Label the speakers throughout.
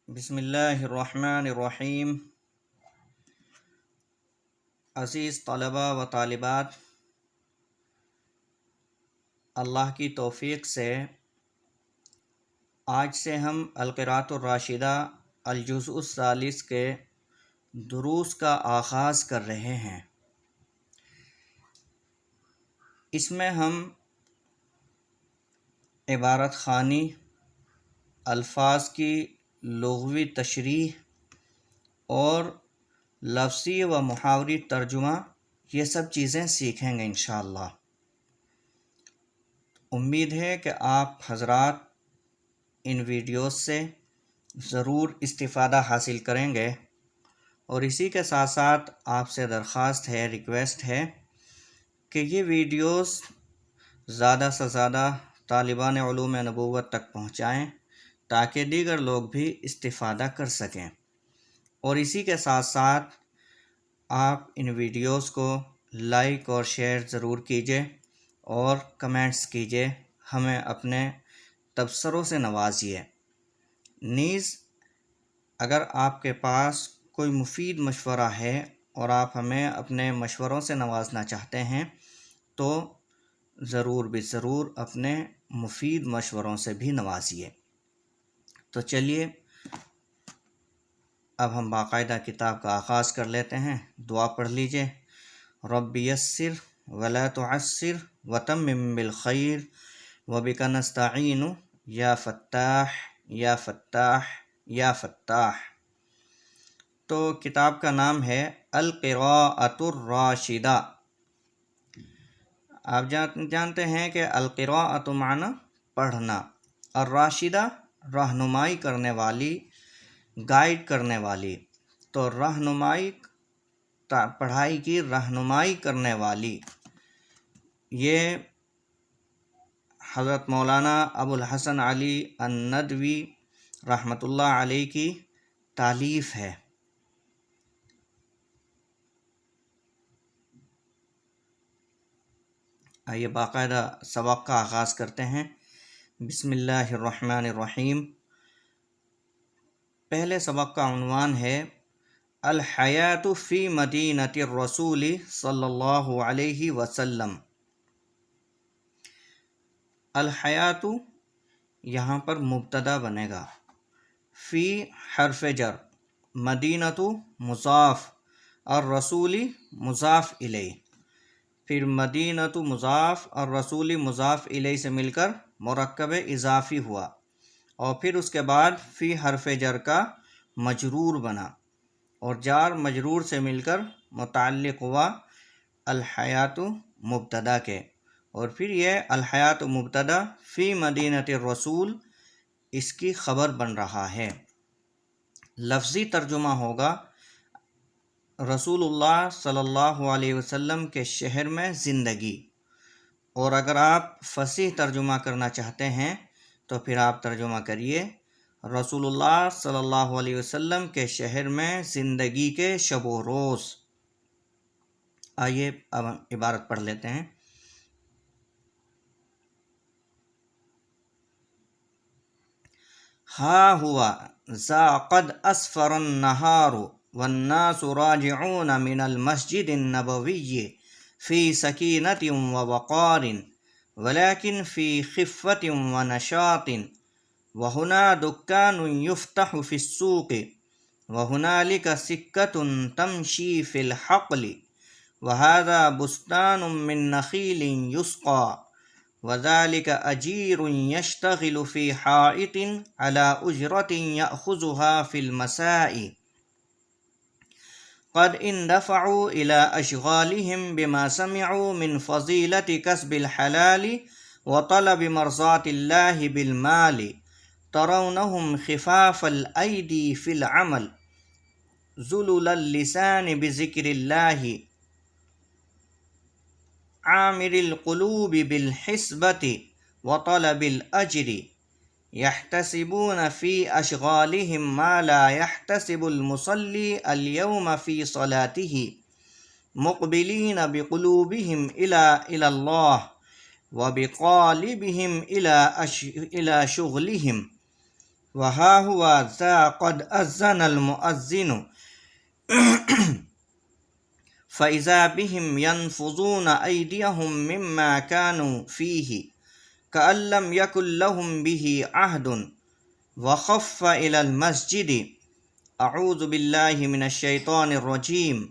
Speaker 1: بسم اللہ الرحمن الرحیم۔ عزیز طلباء و طالبات، اللہ کی توفیق سے آج سے ہم القراءۃ الراشدہ الجزء الثالث کے دروس کا آغاز کر رہے ہیں۔ اس میں ہم عبارت خوانی، الفاظ کی لغوی تشریح اور لفظی و محاوری ترجمہ یہ سب چیزیں سیکھیں گے انشاءاللہ۔ امید ہے کہ آپ حضرات ان ویڈیوز سے ضرور استفادہ حاصل کریں گے، اور اسی کے ساتھ ساتھ آپ سے درخواست ہے، ریکویسٹ ہے کہ یہ ویڈیوز زیادہ سے زیادہ طالبان علوم نبوت تک پہنچائیں تاکہ دیگر لوگ بھی استفادہ کر سکیں، اور اسی کے ساتھ ساتھ آپ ان ویڈیوز کو لائک اور شیئر ضرور کیجئے اور کمنٹس کیجئے، ہمیں اپنے تبصروں سے نوازیے۔ نیز اگر آپ کے پاس کوئی مفید مشورہ ہے اور آپ ہمیں اپنے مشوروں سے نوازنا چاہتے ہیں تو ضرور اپنے مفید مشوروں سے بھی نوازیے۔ تو چلیے اب ہم باقاعدہ کتاب کا آغاز کر لیتے ہیں۔ دعا پڑھ لیجئے۔ رب یسر ولا تعسر وتمم بالخیر وبک نستعین یا فتاح یا فتاح یا فتاح۔ تو کتاب کا نام ہے القراءۃ الراشدہ۔ آپ جانتے ہیں کہ القراءۃ معنی پڑھنا، الراشدہ رہنمائی کرنے والی، گائیڈ کرنے والی۔ تو رہنمائی، پڑھائی کی رہنمائی کرنے والی، یہ حضرت مولانا ابو الحسن علی الندوی رحمۃ اللہ علیہ کی تالیف ہے۔ آئیے باقاعدہ سبق کا آغاز کرتے ہیں۔ بسم اللہ الرحمن الرحیم۔ پہلے سبق کا عنوان ہے الحیات فی مدینۃ الرسول صلی اللہ علیہ وسلم۔ الحیات یہاں پر مبتدا بنے گا، فی حرف جر، مدینۃ مضاف، الرسول مضاف الیہ، پھر مدینۃ مضاف اور رسول مضاف الیہ سے مل کر مرکب اضافی ہوا، اور پھر اس کے بعد فی حرف جر کا مجرور بنا، اور جار مجرور سے مل کر متعلق ہوا الحیات مبتدا کے، اور پھر یہ الحیات مبتدا فی مدینۃ الرسول اس کی خبر بن رہا ہے۔ لفظی ترجمہ ہوگا رسول اللہ صلی اللہ علیہ وسلم کے شہر میں زندگی، اور اگر آپ فصیح ترجمہ کرنا چاہتے ہیں تو پھر آپ ترجمہ کریے رسول اللہ صلی اللہ علیہ وسلم کے شہر میں زندگی کے شب و روز۔ آئیے اب عبارت پڑھ لیتے ہیں۔ ہا ہوا ذا قد اسفر النہار والناس راجعون من المسجد النبوی فی سکینۃ ووقار ولكن فی خفۃ ونشاط وہنا دکان یفتح فی السوق وہنالک سکۃ تمشی فی الحقل وہذا بستان من نخیل یسقى وذلك أجير يشتغل في حائط على أجرة يأخذها في المساء قد اندفعوا إلى أشغالهم بما سمعوا من فضيلة كسب الحلال وطلب مرضات الله بالمال ترونهم خفاف الأيدي في العمل ذلل اللسان بذكر الله عامر القلوب بالحسبة وطلب الأجر يحتسبون في أشغالهم ما لا يحتسب المصلي اليوم في صلاته مقبلين بقلوبهم إلى الله وبقالبهم إلى شغلهم وہا ہوا ذا قد اذن المؤذن فإذا بهم ينفضون أيديهم مما كانوا فيه كأن لم يكن لهم به عهد وخف إلى المسجد اعوذ باللہ من الشیطان الرجیم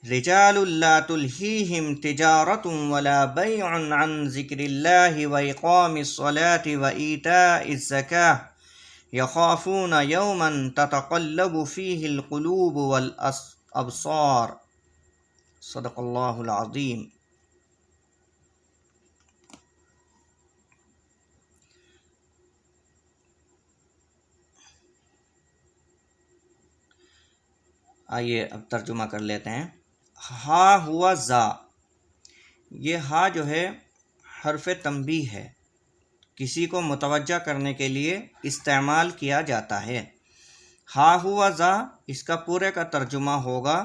Speaker 1: رجال لا تلہیہم تجارۃ ولا بیع عن ذکر اللہ وإقام الصلاة وإیتاء الزکاة یخافون یوما تتقلب فیہ القلوب والابصار صدق اللہ العظیم۔ آئیے اب ترجمہ کر لیتے ہیں۔ ہا ہوا زا، یہ ہا جو ہے حرف تنبیہ ہے، کسی کو متوجہ کرنے کے لیے استعمال کیا جاتا ہے۔ ہا ہوا زا، اس کا پورے کا ترجمہ ہوگا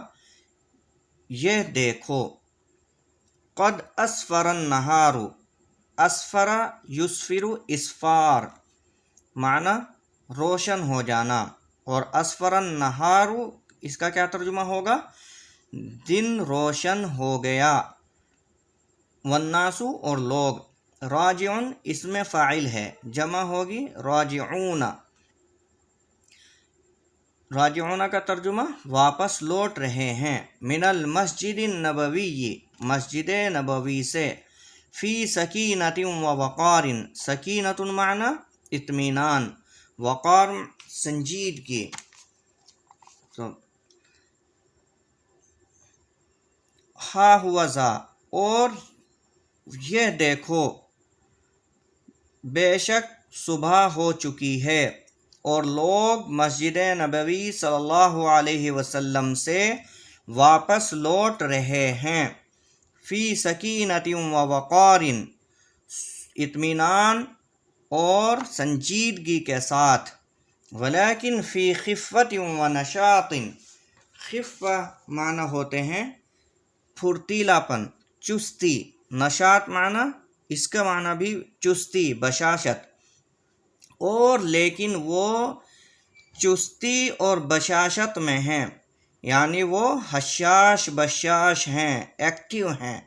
Speaker 1: یہ دیکھو۔ قد اسفر النہار، اسفر یسفر اسفار، معنی روشن ہو جانا، اور اسفر النہار اس کا کیا ترجمہ ہوگا؟ دن روشن ہو گیا۔ والناس، اور لوگ۔ راجعون اس میں فاعل ہے، جمع ہوگی راجعون۔ راجعون کا ترجمہ واپس لوٹ رہے ہیں۔ من المسجد النبوی، مسجد نبوی سے۔ فی سکینۃ و وقار، سکینۃ معنی اطمینان، وقار سنجیدگی۔ ہا ہوا ذا، اور یہ دیکھو بے شک صبح ہو چکی ہے اور لوگ مسجد نبوی صلی اللہ علیہ وسلم سے واپس لوٹ رہے ہیں۔ فی سکینۃ و وقار، اطمینان اور سنجیدگی کے ساتھ۔ ولیکن فی خفۃ و نشاط، خفہ معنی ہوتے ہیں پھرتیلا پن، چستی۔ نشاط معنی، اس کا معنی بھی چستی، بشاشت۔ اور لیکن وہ چستی اور بشاشت میں ہیں، یعنی وہ حشاش بشاش ہیں، ایکٹیو ہیں۔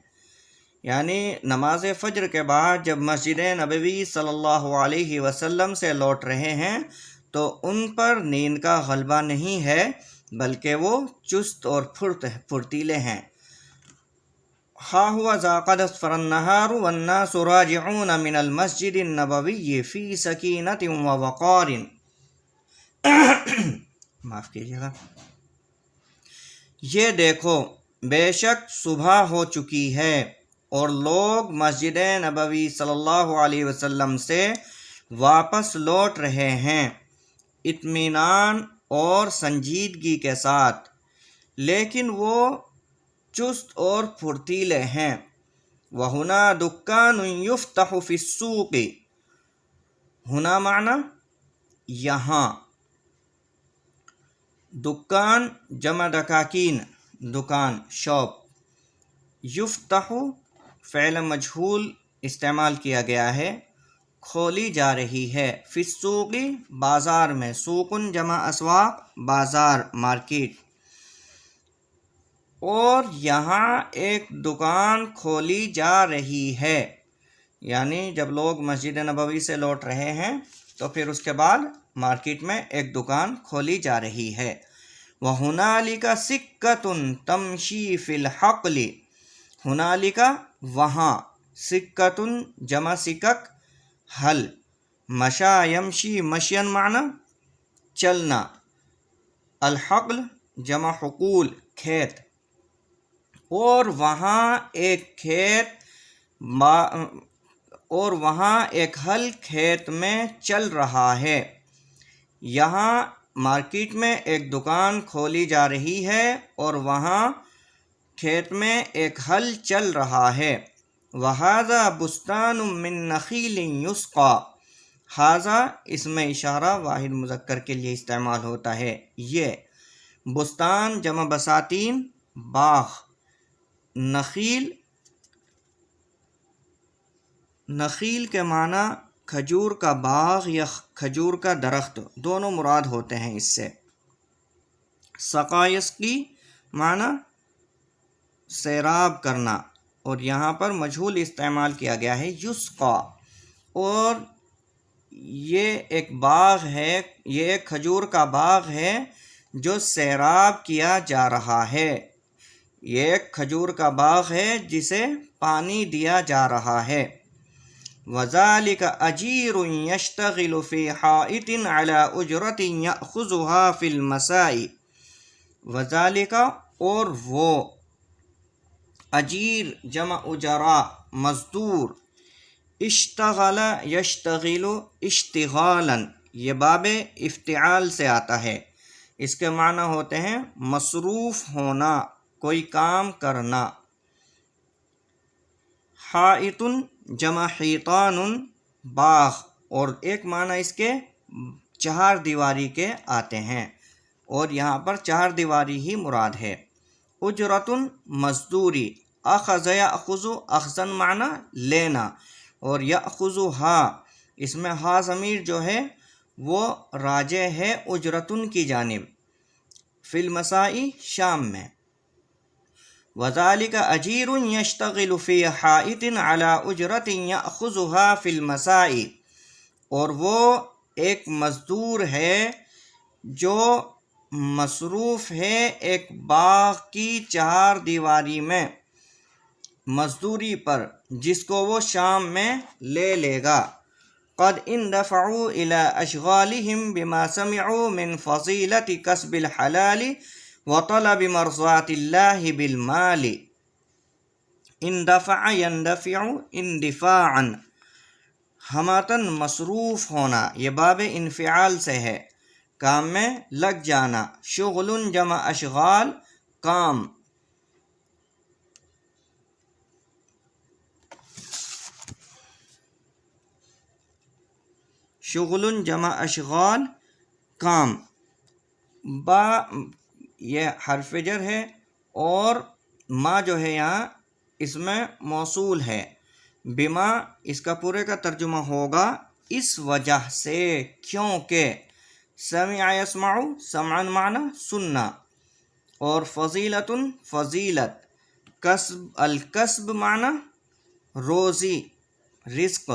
Speaker 1: یعنی نماز فجر کے بعد جب مسجد نبوی صلی اللہ علیہ وسلم سے لوٹ رہے ہیں تو ان پر نیند کا غلبہ نہیں ہے، بلکہ وہ چست اور پھرتیلے ہیں۔ ہا ہوا ذا قد اسفر النہار والناس راجعون من المسجد النبوی فی سکینۃ و وقار۔ معاف کیجیے گا۔ یہ دیکھو بے شک صبح ہو چکی ہے اور لوگ مسجد نبوی صلی اللہ علیہ وسلم سے واپس لوٹ رہے ہیں، اطمینان اور سنجیدگی کے ساتھ، لیکن وہ چست اور پھرتیلے ہیں۔ وَهُنَا دُكَّانٌ يُفْتَحُ فِي السُّوقِ، ہنا معنی یہاں، دکان جمع دکاکین، دکان، شاپ۔ یفتح فعل مجہول استعمال کیا گیا ہے، کھولی جا رہی ہے۔ فی السوق بازار میں، سوقن جمع اسواق، بازار، مارکیٹ۔ اور یہاں ایک دکان کھولی جا رہی ہے، یعنی جب لوگ مسجد نبوی سے لوٹ رہے ہیں تو پھر اس کے بعد مارکیٹ میں ایک دکان کھولی جا رہی ہے۔ وَهُنَالِكَ سِكَّةٌ تَمْشِي فِي الْحَقْلِ، ہنالک وہاں، سکۃ جمع سکک، حل، مشا یمشی مشین معنی چلنا، الحقل جمع حقول کھیت۔ اور وہاں ایک حل کھیت میں چل رہا ہے۔ یہاں مارکیٹ میں ایک دکان کھولی جا رہی ہے اور وہاں کھیت میں ایک حل چل رہا ہے۔ وَهَذَا بُسْتَانٌ مِّن نَخِيلٍ يُسْقَى، ھذا اس میں اشارہ واحد مذکر کے لیے استعمال ہوتا ہے۔ یہ بستان جمع بساتین، باغ۔ نخیل، نخیل کے معنی کھجور کا باغ یا کھجور کا درخت دونوں مراد ہوتے ہیں اس سے۔ سقایس کی معنی سیراب کرنا، اور یہاں پر مجہول استعمال کیا گیا ہے یسقا، اور یہ ایک باغ ہے، یہ ایک کھجور کا باغ ہے جو سیراب کیا جا رہا ہے، یہ ایک کھجور کا باغ ہے جسے پانی دیا جا رہا ہے۔ وَذَلِكَ أَجِيرٌ يَشْتَغِلُ فِي حَائِطٍ عَلَى أُجْرَةٍ يَأْخُذُهَا فِي الْمَسَاءِ۔ وَذَلِكَ اور وہ، اجیر جمع اجرا مزدور، اشتغل یشتغل اشتغالا، یہ باب افتعال سے آتا ہے، اس کے معنی ہوتے ہیں مصروف ہونا، کوئی کام کرنا۔ حائط جمع حیطان باغ، اور ایک معنی اس کے چہار دیواری کے آتے ہیں، اور یہاں پر چہار دیواری ہی مراد ہے۔ اجرت مزدوری، اخذ یاخذ اخذن معنی لینا، اور یاخذ ہا، اس میں ہا ضمیر جو ہے وہ راجع ہے اجرتن کی جانب، فی المسائی شام میں۔ وذالک اجیر یشتغل فی حائط علی اجرت یاخذها فی المسائی، اور وہ ایک مزدور ہے جو مصروف ہے ایک باغ کی چہار دیواری میں مزدوری پر، جس کو وہ شام میں لے لے گا۔ قد اندفعوا الى اشغالهم بما سمعوا من فضیلت کسب الحلال وطلب مرضات اللہ بالمال۔ اندفع يندفع اندفاعا، ہماتن مصروف ہونا، یہ باب انفعال سے ہے، کام میں لگ جانا۔ شغل جمع اشغال کام، شغل جمع اشغال کام، با یہ حرف جر ہے، اور ما جو ہے یہاں اس میں موصول ہے، بما اس کا پورے کا ترجمہ ہوگا اس وجہ سے، کیونکہ، سمع یسمع سمعا معنی سننا، اور فضیلت فضیلت، کسب الکسب معنی روزی رزق،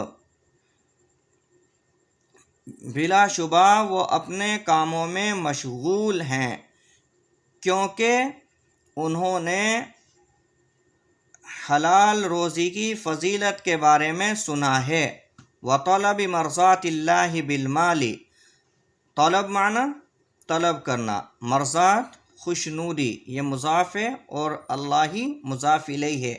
Speaker 1: بلا شبہ وہ اپنے کاموں میں مشغول ہیں کیونکہ انہوں نے حلال روزی کی فضیلت کے بارے میں سنا ہے۔ وطلب مرضات اللہ بالمال، طلب معنی طلب کرنا، مرضات خوشنودی، یہ مضاف ہے اور اللہ ہی مضاف الیہ ہے،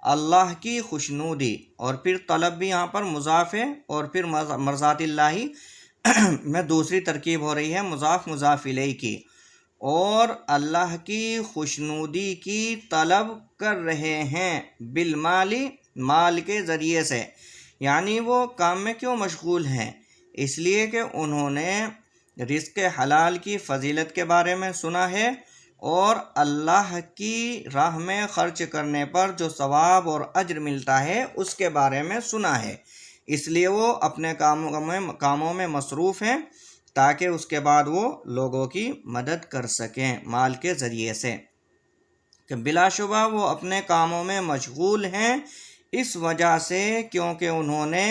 Speaker 1: اللہ کی خوشنودی، اور پھر طلب بھی یہاں پر مضاف ہے، اور پھر مرضات اللہ میں دوسری ترکیب ہو رہی ہے مضاف مضاف الیہ کی، اور اللہ کی خوشنودی کی طلب کر رہے ہیں، بالمال مال کے ذریعے سے، یعنی وہ کام میں کیوں مشغول ہیں؟ اس لیے کہ انہوں نے رزق حلال کی فضیلت کے بارے میں سنا ہے، اور اللہ کی راہ میں خرچ کرنے پر جو ثواب اور اجر ملتا ہے اس کے بارے میں سنا ہے، اس لیے وہ اپنے کاموں میں مصروف ہیں تاکہ اس کے بعد وہ لوگوں کی مدد کر سکیں مال کے ذریعے سے، کہ بلا شبہ وہ اپنے کاموں میں مشغول ہیں اس وجہ سے کیونکہ انہوں نے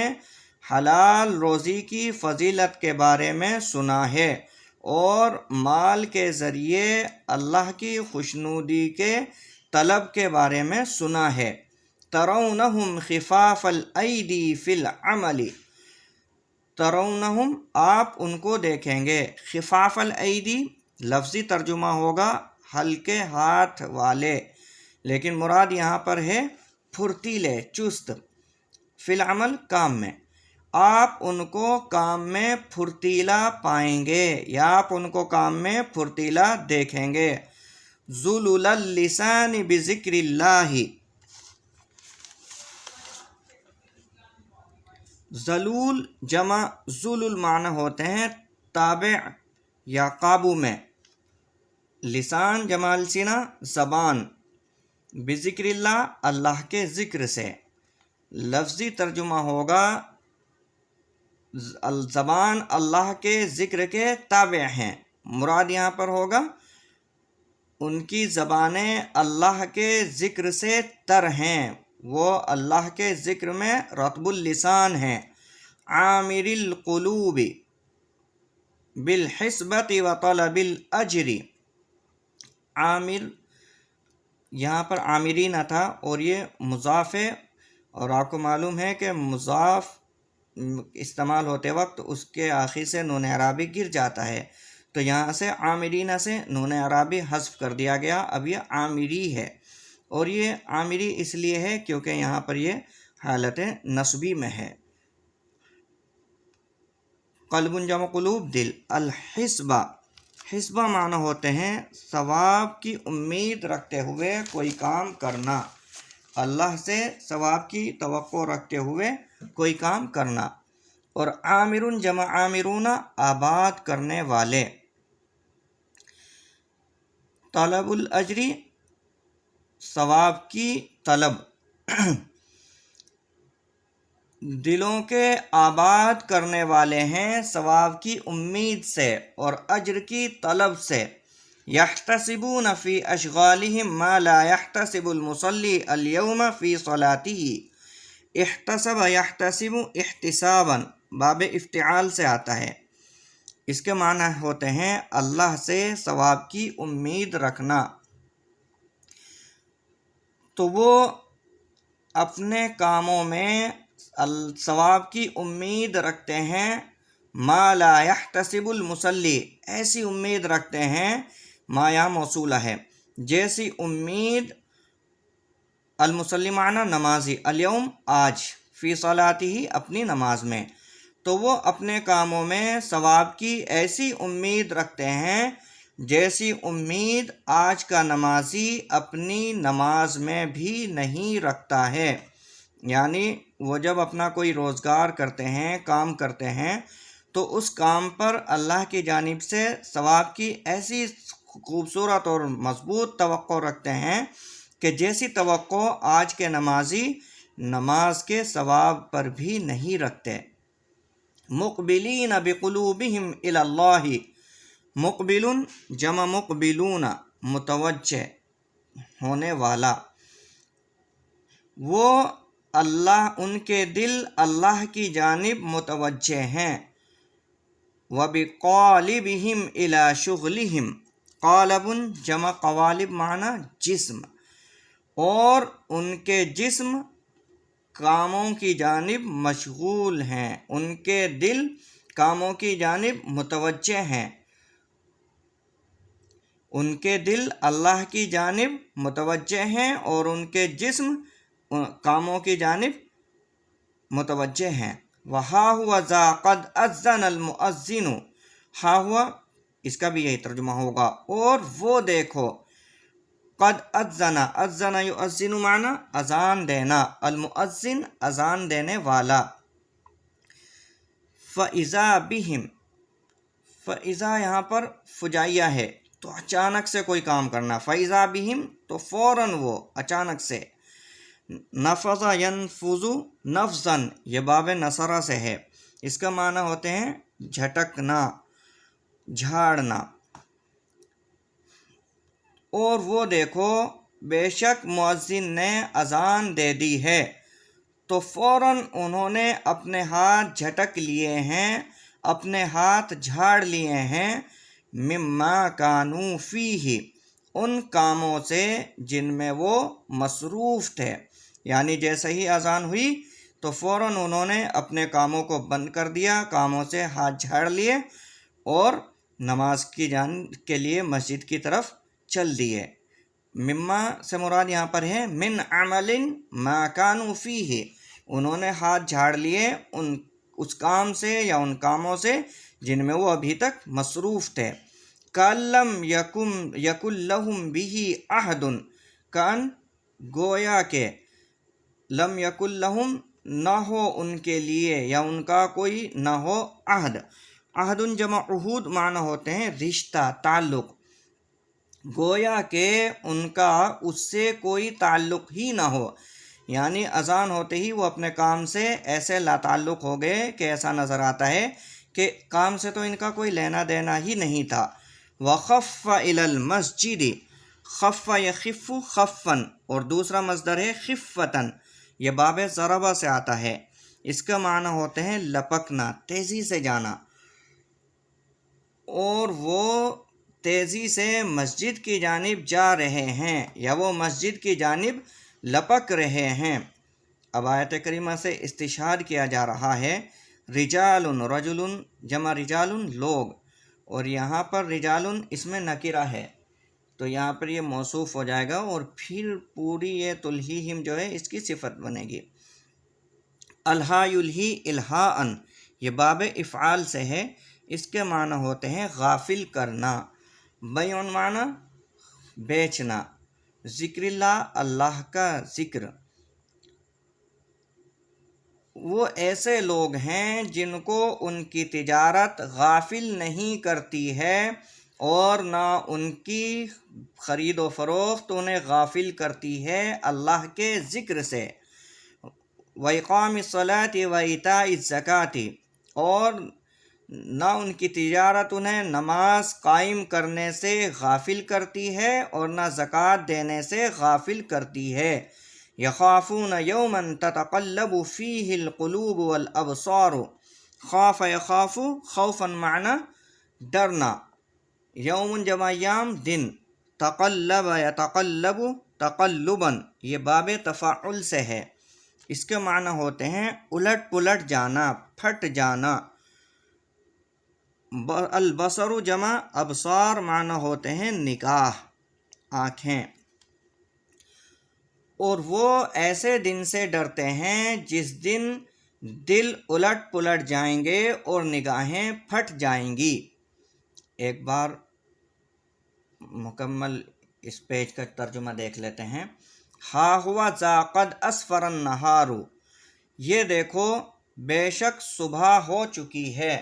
Speaker 1: حلال روزی کی فضیلت کے بارے میں سنا ہے اور مال کے ذریعے اللہ کی خوشنودی کے طلب کے بارے میں سنا ہے۔ ترونہم خفاف الایدی فی العمل، ترونہم آپ ان کو دیکھیں گے، خفاف الایدی لفظی ترجمہ ہوگا ہلکے ہاتھ والے، لیکن مراد یہاں پر ہے پھرتیلے چست، فی العمل کام میں، آپ ان کو کام میں پھرتیلا پائیں گے یا آپ ان کو کام میں پھرتیلا دیکھیں گے۔ ذلول اللسان بذکر اللہ، ذلول جمع ذلول معنی ہوتے ہیں تابع یا قابو میں، لسان جمع السنہ زبان، بذکر اللہ اللہ کے ذکر سے، لفظی ترجمہ ہوگا زبان اللہ کے ذکر کے تابع ہیں، مراد یہاں پر ہوگا ان کی زبانیں اللہ کے ذکر سے تر ہیں، وہ اللہ کے ذکر میں رطب اللسان ہیں۔ عامر القلوب بالحسبۃ وطلب الاجر، عامر یہاں پر عامرین تھا اور یہ مضاف ہے، اور آپ کو معلوم ہے کہ مضاف استعمال ہوتے وقت اس کے آخر سے نون اعرابی گر جاتا ہے، تو یہاں سے عامرین سے نون اعرابی حذف کر دیا گیا، اب یہ عامری ہے، اور یہ عامری اس لیے ہے کیونکہ یہاں پر یہ حالت نصبی میں ہے۔ قلب جمع قلوب دل، الحسبہ، حسبہ معنی ہوتے ہیں ثواب کی امید رکھتے ہوئے کوئی کام کرنا، اللہ سے ثواب کی توقع رکھتے ہوئے کوئی کام کرنا، اور عامر جمع عامرون، آباد کرنے والے۔ طلب الاجری، ثواب کی طلب، دلوں کے آباد کرنے والے ہیں ثواب کی امید سے اور اجر کی طلب سے۔ یحتسبون فی اشغالہم ما لا یحتسب المصلی اليوم فی صلاتہ، احتسب یحتسب احتسابا باب افتعال سے آتا ہے، اس کے معنی ہوتے ہیں اللہ سے ثواب کی امید رکھنا، تو وہ اپنے کاموں میں ثواب کی امید رکھتے ہیں، ما لا یحتسب المصلی، ایسی امید رکھتے ہیں، ما یا موصولہ ہے، جیسی امید المصلی معنی نمازی، الیوم آج، فی صلاتہ اپنی نماز میں، تو وہ اپنے کاموں میں ثواب کی ایسی امید رکھتے ہیں جیسی امید آج کا نمازی اپنی نماز میں بھی نہیں رکھتا ہے۔ یعنی وہ جب اپنا کوئی روزگار کرتے ہیں، کام کرتے ہیں، تو اس کام پر اللہ کی جانب سے ثواب کی ایسی خوبصورت اور مضبوط توقع رکھتے ہیں کہ جیسی توقع آج کے نمازی نماز کے ثواب پر بھی نہیں رکھتے۔ مقبلین بقلوبہم الی اللہ، مقبل جمع مقبلون، متوجہ ہونے والا، وہ اللہ، ان کے دل اللہ کی جانب متوجہ ہیں۔ وبقالبہم الی شغلہم، قالب جمع قوالب معنی جسم، اور ان کے جسم کاموں کی جانب مشغول ہیں، ان کے دل کاموں کی جانب متوجہ ہیں، ان کے دل اللہ کی جانب متوجہ ہیں اور ان کے جسم کاموں کی جانب متوجہ ہیں۔ وہا ہوا ذا قد اذن المؤذن، ہا ہوا اس کا بھی یہی ترجمہ ہوگا، اور وہ دیکھو، قد اذن، اذن یؤذن معنی اذان دینا، المؤذن اذان دینے والا۔ فَإِذَا بِهِمْ، فَإِذَا یہاں پر فجائیہ ہے تو اچانک سے کوئی کام کرنا، فَإِذَا بِهِمْ تو فوراً وہ اچانک سے۔ نفذ ینفذ نفذاً، یہ باب نصرہ سے ہے، اس کا معنی ہوتے ہیں جھٹکنا، جھاڑنا۔ اور وہ دیکھو بے شک مؤذن نے اذان دے دی ہے، تو فوراً انہوں نے اپنے ہاتھ جھٹک لیے ہیں، اپنے ہاتھ جھاڑ لیے ہیں، مما کانوا فیہ، ان کاموں سے جن میں وہ مصروف تھے، یعنی جیسے ہی اذان ہوئی تو فوراً انہوں نے اپنے کاموں کو بند کر دیا، کاموں سے ہاتھ جھاڑ لیے اور نماز کی کے لیے مسجد کی طرف چل دیے۔ مما سے مراد یہاں پر ہے من عمل ما کانوا فیہ، انہوں نے ہاتھ جھاڑ لیے اس کام سے یا ان کاموں سے جن میں وہ ابھی تک مصروف تھے۔ کَلَّمْ یَکُن لَہُم بِهِ عَہْدٌ، کان گویا کہ لم یکن لہم نہ ہو ان کے لیے یا ان کا کوئی نہ ہو عہد، عہد جمع عہود معنی ہوتے ہیں رشتہ، تعلق، گویا کہ ان کا اس سے کوئی تعلق ہی نہ ہو، یعنی اذان ہوتے ہی وہ اپنے کام سے ایسے لا تعلق ہو گئے کہ ایسا نظر آتا ہے کہ کام سے تو ان کا کوئی لینا دینا ہی نہیں تھا۔ وَخَفَّ إِلَى الْمَسْجِدِ، خف یخف خفن، اور دوسرا مصدر ہے خفتن، یہ باب ضربہ سے آتا ہے، اس کا معنی ہوتے ہیں لپکنا، تیزی سے جانا، اور وہ تیزی سے مسجد کی جانب جا رہے ہیں یا وہ مسجد کی جانب لپک رہے ہیں۔ اب آیت کریمہ سے استشہاد کیا جا رہا ہے، رجال، رجل جمع رجال لوگ، اور یہاں پر رجال اس میں نکرہ ہے تو یہاں پر یہ موصوف ہو جائے گا اور پھر پوری یہ تلہیہم جو ہے اس کی صفت بنے گی۔ الہا یلہی الہاءً، یہ باب افعال سے ہے، اس کے معنی ہوتے ہیں غافل کرنا، بیع معنی بیچنا، ذکر اللہ، اللہ کا ذکر۔ وہ ایسے لوگ ہیں جن کو ان کی تجارت غافل نہیں کرتی ہے اور نہ ان کی خرید و فروخت انہیں غافل کرتی ہے اللہ کے ذکر سے۔ وَإِقَامِ الصَّلَاةِ وَإِيتَاءِ الزَّكَاةِ، اور نہ ان کی تجارت انہیں نماز قائم کرنے سے غافل کرتی ہے اور نہ زکوٰۃ دینے سے غافل کرتی ہے۔ یخافون یوما تتقلب فیہ القلوب والابصار، خاف یخاف خوفا معنی ڈرنا، یوم جمع یام دن، تقلب یتقلب تقلبا، یہ باب تفاعل سے ہے، اس کے معنی ہوتے ہیں الٹ پلٹ جانا، پھٹ جانا۔ البصر جمع ابصار معنی ہوتے ہیں نگاہ، آنکھیں۔ اور وہ ایسے دن سے ڈرتے ہیں جس دن دل الٹ پلٹ جائیں گے اور نگاہیں پھٹ جائیں گی۔ ایک بار مکمل اس پیج کا ترجمہ دیکھ لیتے ہیں۔ ہا ہوا ذا قد اسفر النہار، یہ دیکھو بے شک صبح ہو چکی ہے۔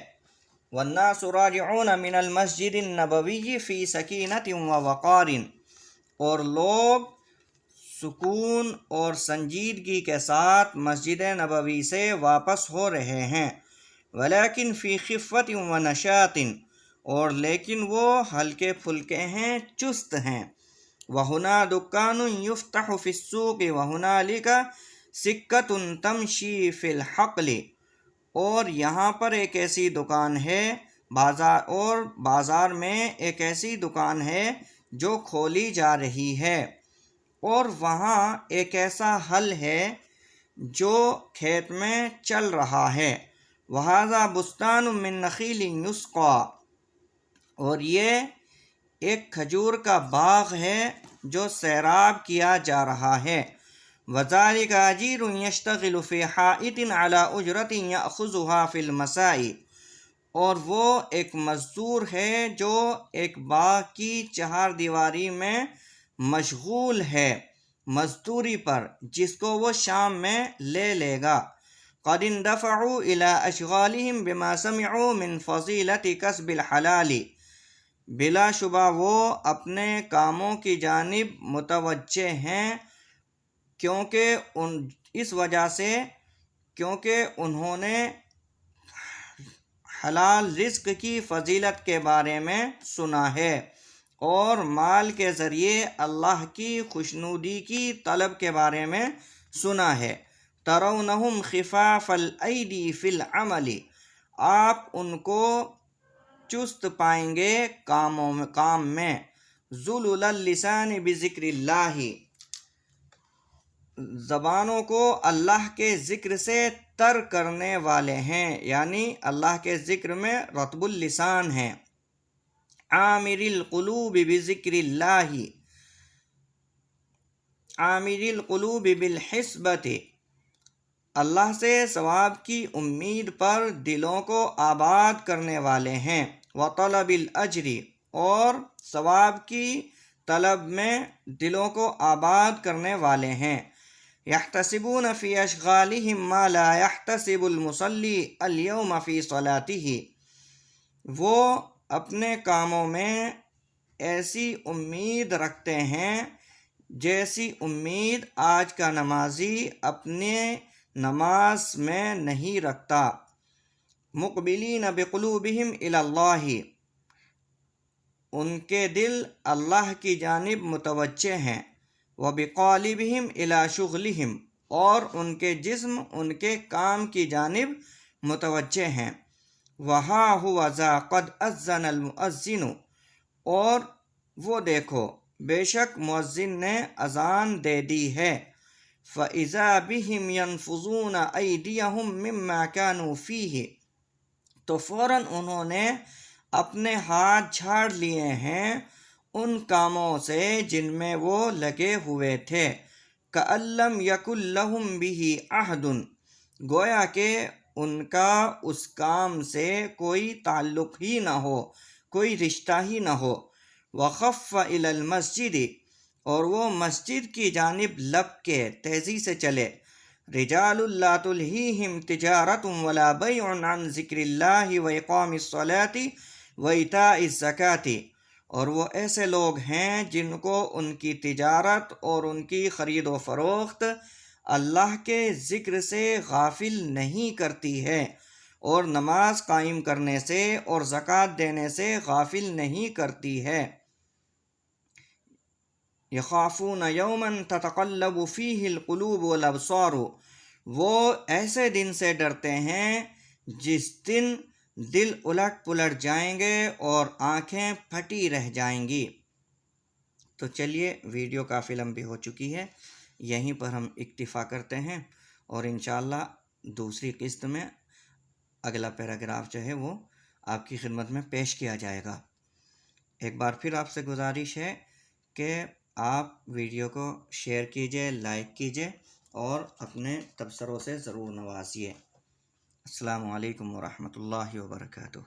Speaker 1: والناس راجعون من المسجد النبوی فی سکینۃ ووقار، اور لوگ سکون اور سنجیدگی کے ساتھ مسجد نبوی سے واپس ہو رہے ہیں۔ ولیکن فی خفت ونشاط، اور لیکن وہ ہلکے پھلکے ہیں، چست ہیں۔ وہنا دکان یفتح فی السوق وہنالک سکۃ تمشی فی الحقل، اور یہاں پر ایک ایسی دکان ہے بازار میں ایک ایسی دکان ہے جو کھولی جا رہی ہے، اور وہاں ایک ایسا حل ہے جو کھیت میں چل رہا ہے۔ وَهَذَا بُسْتَانٌ مِّن نَخِيلٍ يُسْقَىٰ، اور یہ ایک کھجور کا باغ ہے جو سیراب کیا جا رہا ہے۔ وَذَلِكَ أَجِيرٌ يَشْتَغِلُ فِي حَائِطٍ عَلَىٰ أُجْرَةٍ يَأْخُذُهَا فِي الْمَسَاءِ، اور وہ ایک مزدور ہے جو ایک باغ کی چہار دیواری میں مشغول ہے مزدوری پر، جس کو وہ شام میں لے لے گا۔ قَدْ اندفعوا إِلَىٰ أَشْغَالِهِمْ بِمَا سَمِعُوا مِنْ فَضِيلَةِ کسب الحلال، بلا شبہ وہ اپنے کاموں کی جانب متوجہ ہیں کیونکہ انہوں نے حلال رزق کی فضیلت کے بارے میں سنا ہے اور مال کے ذریعے اللہ کی خوشنودی کی طلب کے بارے میں سنا ہے۔ ترونہم خفاف الایدی فی العمل، آپ ان کو چست پائیں گے کام میں۔ ذلول اللسان بذکر اللہ، زبانوں کو اللہ کے ذکر سے تر کرنے والے ہیں، یعنی اللہ کے ذکر میں رطب اللسان ہیں۔ عامر القلوب بذکر اللہ، عامر القلوب بالحسبۃ، اللہ سے ثواب کی امید پر دلوں کو آباد کرنے والے ہیں۔ وطلب الاجر، اور ثواب کی طلب میں دلوں کو آباد کرنے والے ہیں۔ یحتسبون فی اشغالہم ما لا یحتسب المصلی اليوم فی صلاتہ، وہ اپنے کاموں میں ایسی امید رکھتے ہیں جیسی امید آج کا نمازی اپنے نماز میں نہیں رکھتا۔ مقبلین بقلوبہم الی اللہ، ان کے دل اللہ کی جانب متوجہ ہیں۔ وبقالبہم الی شغلہم، اور ان کے جسم ان کے کام کی جانب متوجہ ہیں۔ وہا ہوا ذا قد اذن المؤذن، اور وہ دیکھو بے شک مؤذن نے اذان دے دی ہے۔ فَإِذَا بِهِمْ يَنفُضُونَ أَيْدِيَهُمْ مِمَّا كَانُوا فِيهِ، تو فوراً انہوں نے اپنے ہاتھ جھاڑ لیے ہیں ان کاموں سے جن میں وہ لگے ہوئے تھے۔ كَأَن لَّمْ يَكُن لَّهُم بِهِ عَهْدٌ، گویا کہ ان کا اس کام سے کوئی تعلق ہی نہ ہو، کوئی رشتہ ہی نہ ہو۔ وَخَفَّ إِلَى الْمَسْجِدِ، اور وہ مسجد کی جانب لپ کے تیزی سے چلے۔ رِجَالٌ لَّا تُلْهِيهِمْ تِجَارَةٌ وَلَا بَيْعٌ عَن ذِكْرِ اللَّهِ وَإِقَامِ الصَّلَاةِ وَإِيتَاءِ الزَّكَاةِ، اور وہ ایسے لوگ ہیں جن کو ان کی تجارت اور ان کی خرید و فروخت اللہ کے ذکر سے غافل نہیں کرتی ہے، اور نماز قائم کرنے سے اور زکوٰۃ دینے سے غافل نہیں کرتی ہے۔ یخافون یوما تتقلب فیہ القلوب والابصار، وہ ایسے دن سے ڈرتے ہیں جس دن دل الٹ پلٹ جائیں گے اور آنکھیں پھٹی رہ جائیں گی۔ تو چلیے، ویڈیو کافی لمبی ہو چکی ہے، یہیں پر ہم اکتفا کرتے ہیں، اور انشاءاللہ دوسری قسط میں اگلا پیراگراف جو ہے وہ آپ کی خدمت میں پیش کیا جائے گا۔ ایک بار پھر آپ سے گزارش ہے کہ آپ ویڈیو کو شیئر کیجئے، لائک کیجئے اور اپنے تبصروں سے ضرور نوازیے۔ السلام علیکم ورحمۃ اللہ وبرکاتہ۔